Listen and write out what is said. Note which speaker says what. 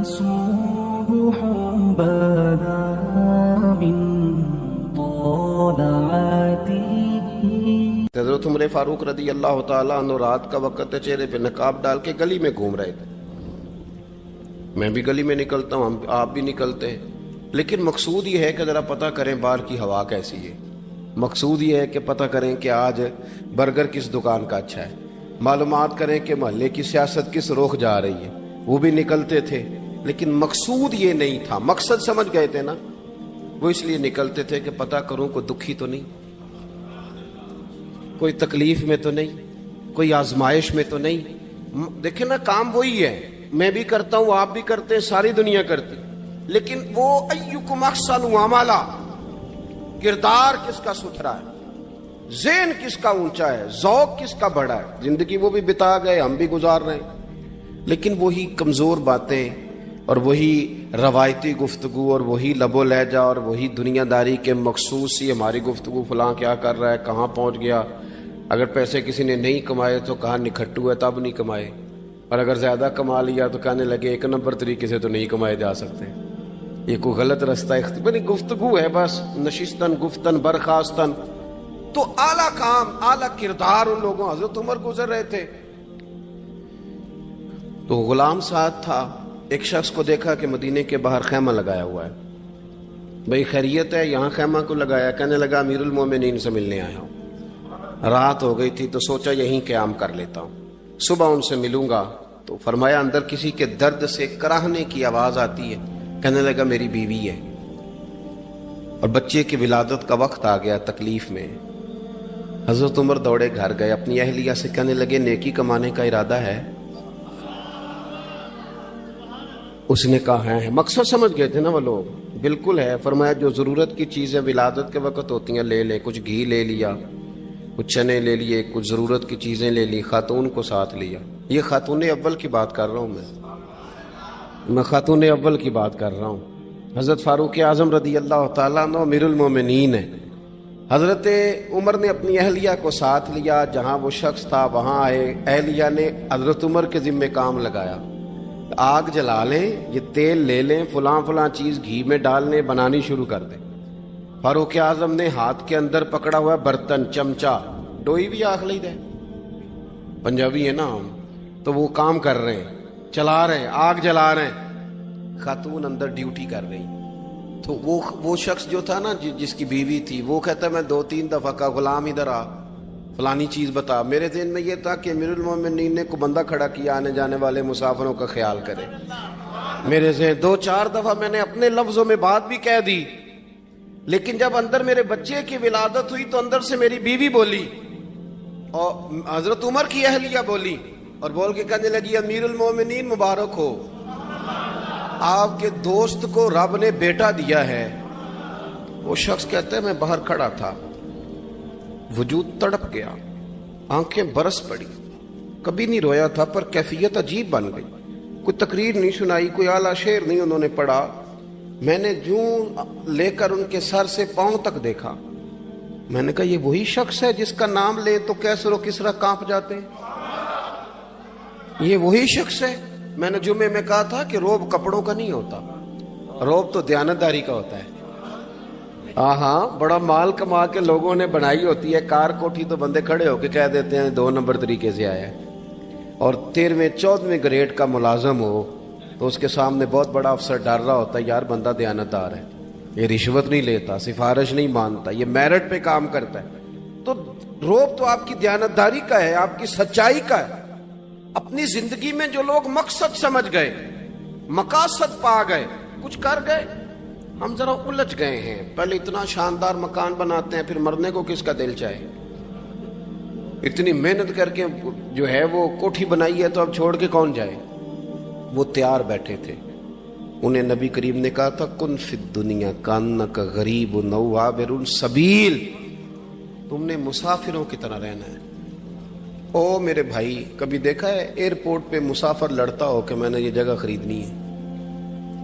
Speaker 1: صبح بدا من طلعته.
Speaker 2: حضرت عمر فاروق رضی اللہ تعالیٰ عنہ رات کا وقت ہے، چہرے پہ نقاب ڈال کے گلی میں گھوم رہے تھے. میں بھی گلی میں نکلتا ہوں، آپ بھی نکلتے ہیں، لیکن مقصود یہ ہے کہ ذرا پتہ کریں باہر کی ہوا کیسی ہے. مقصود یہ ہے کہ پتہ کریں کہ آج برگر کس دکان کا اچھا ہے، معلومات کریں کہ محلے کی سیاست کس رخ جا رہی ہے. وہ بھی نکلتے تھے، لیکن مقصود یہ نہیں تھا. مقصد سمجھ گئے تھے نا، وہ اس لیے نکلتے تھے کہ پتہ کروں کوئی دکھی تو نہیں، کوئی تکلیف میں تو نہیں، کوئی آزمائش میں تو نہیں. دیکھیں نا، کام وہی ہے، میں بھی کرتا ہوں، آپ بھی کرتے ہیں، ساری دنیا کرتی، لیکن وہ ایکم احسن عملا، کردار کس کا ستھرا ہے، ذہن کس کا اونچا ہے، ذوق کس کا بڑا ہے. زندگی وہ بھی بتا گئے، ہم بھی گزار رہے ہیں، لیکن وہی کمزور باتیں اور وہی روایتی گفتگو اور وہی لب و لہجہ اور وہی دنیا داری کے مخصوص سی ہماری گفتگو، فلاں کیا کر رہا ہے، کہاں پہنچ گیا. اگر پیسے کسی نے نہیں کمائے تو کہاں نکھٹو ہے تب نہیں کمائے، اور اگر زیادہ کما لیا تو کہنے لگے ایک نمبر طریقے سے تو نہیں کمائے جا سکتے، یہ کوئی غلط رستہ بڑی گفتگو ہے. بس نشستن گفتن برخاستن. تو اعلیٰ کام، اعلیٰ کردار ان لوگوں. حضرت عمر گزر رہے تھے تو غلام ساتھ تھا. ایک شخص کو دیکھا کہ مدینے کے باہر خیمہ لگایا ہوا ہے. بھئی خیریت ہے، یہاں خیمہ کو لگایا؟ کہنے لگا امیر المومنین سے ملنے آیا ہوں. رات ہو گئی تھی تو سوچا یہیں قیام کر لیتا ہوں، صبح ان سے ملوں گا. تو فرمایا اندر کسی کے درد سے کراہنے کی آواز آتی ہے. کہنے لگا میری بیوی ہے اور بچے کی ولادت کا وقت آ گیا، تکلیف میں. حضرت عمر دوڑے گھر گئے، اپنی اہلیہ سے کہنے لگے نیکی کمانے کا ارادہ ہے؟ اس نے کہا ہے. مقصد سمجھ گئے تھے نا وہ لوگ، بالکل ہے. فرمایا جو ضرورت کی چیزیں ولادت کے وقت ہوتی ہیں لے لیں. کچھ گھی لے لیا، کچھ چنے لے لیے، کچھ ضرورت کی چیزیں لے لی، خاتون کو ساتھ لیا. یہ خاتون اول کی بات کر رہا ہوں، میں خاتون اول کی بات کر رہا ہوں. حضرت فاروق اعظم رضی اللہ تعالیٰ عنہ امیر المومنین ہے. حضرت عمر نے اپنی اہلیہ کو ساتھ لیا، جہاں وہ شخص تھا وہاں آئے. اہلیہ نے حضرت عمر کے ذمہ کام لگایا، آگ جلا لیں، یہ تیل لے لیں، فلاں فلاں چیز گھی میں ڈالنے، بنانی شروع کر دیں. فاروق اعظم نے ہاتھ کے اندر پکڑا ہوا برتن، چمچہ، ڈوئی بھی آخ لی دے، پنجابی ہے نا ہم، تو وہ کام کر رہے ہیں، چلا رہے ہیں، آگ جلا رہے ہیں. خاتون اندر ڈیوٹی کر رہی. تو وہ شخص جو تھا نا جس کی بیوی تھی، وہ کہتا میں 2-3 دفعہ کا غلام ادھر آ، فلانی چیز بتا. میرے ذہن میں یہ تھا کہ امیر المومنین نے کو بندہ کھڑا کیا آنے جانے والے مسافروں کا خیال کرے. میرے ذہن 2-4 دفعہ میں نے اپنے لفظوں میں بات بھی کہہ دی، لیکن جب اندر میرے بچے کی ولادت ہوئی تو اندر سے میری بیوی بولی اور حضرت عمر کی اہلیہ بولی اور بول کے کہنے لگی امیر المومنین مبارک ہو، آپ کے دوست کو رب نے بیٹا دیا ہے. وہ شخص کہتا ہے میں باہر کھڑا تھا، وجود تڑپ گیا، آنکھیں برس پڑی. کبھی نہیں رویا تھا پر کیفیت عجیب بن گئی. کوئی تقریر نہیں سنائی، کوئی اعلیٰ شعر نہیں انہوں نے پڑھا. میں نے جوں لے کر ان کے سر سے پاؤں تک دیکھا. میں نے کہا یہ وہی شخص ہے جس کا نام لے تو کیسر و کسرا کانپ جاتے ہیں، یہ وہی شخص ہے. میں نے جمعے میں کہا تھا کہ روب کپڑوں کا نہیں ہوتا، روب تو دیانتداری کا ہوتا ہے. ہاں بڑا مال کما کے لوگوں نے بنائی ہوتی ہے کار کوٹھی، تو بندے کھڑے ہو کے کہہ دیتے ہیں 2 نمبر طریقے سے آیا ہے. اور 13ویں-14ویں گریڈ کا ملازم ہو تو اس کے سامنے بہت بڑا افسر ڈر رہا ہوتا ہے یار بندہ دیانتدار ہے، یہ رشوت نہیں لیتا، سفارش نہیں مانتا، یہ میرٹ پہ کام کرتا ہے. تو روب تو آپ کی دیانتداری کا ہے، آپ کی سچائی کا ہے. اپنی زندگی میں جو لوگ مقصد سمجھ گئے، مقاصد پا گئے، کچھ کر گئے، ہم ذرا الجھ گئے ہیں. پہلے اتنا شاندار مکان بناتے ہیں، پھر مرنے کو کس کا دل چاہے. اتنی محنت کر کے جو ہے وہ کوٹھی بنائی ہے تو اب چھوڑ کے کون جائے. وہ تیار بیٹھے تھے. انہیں نبی کریم نے کہا تھا کن فی الدنیا کانک غریب او عابر السبیل، تم نے مسافروں کی طرح رہنا ہے. او میرے بھائی، کبھی دیکھا ہے ایئرپورٹ پہ مسافر لڑتا ہو کہ میں نے یہ جگہ خریدنی ہے؟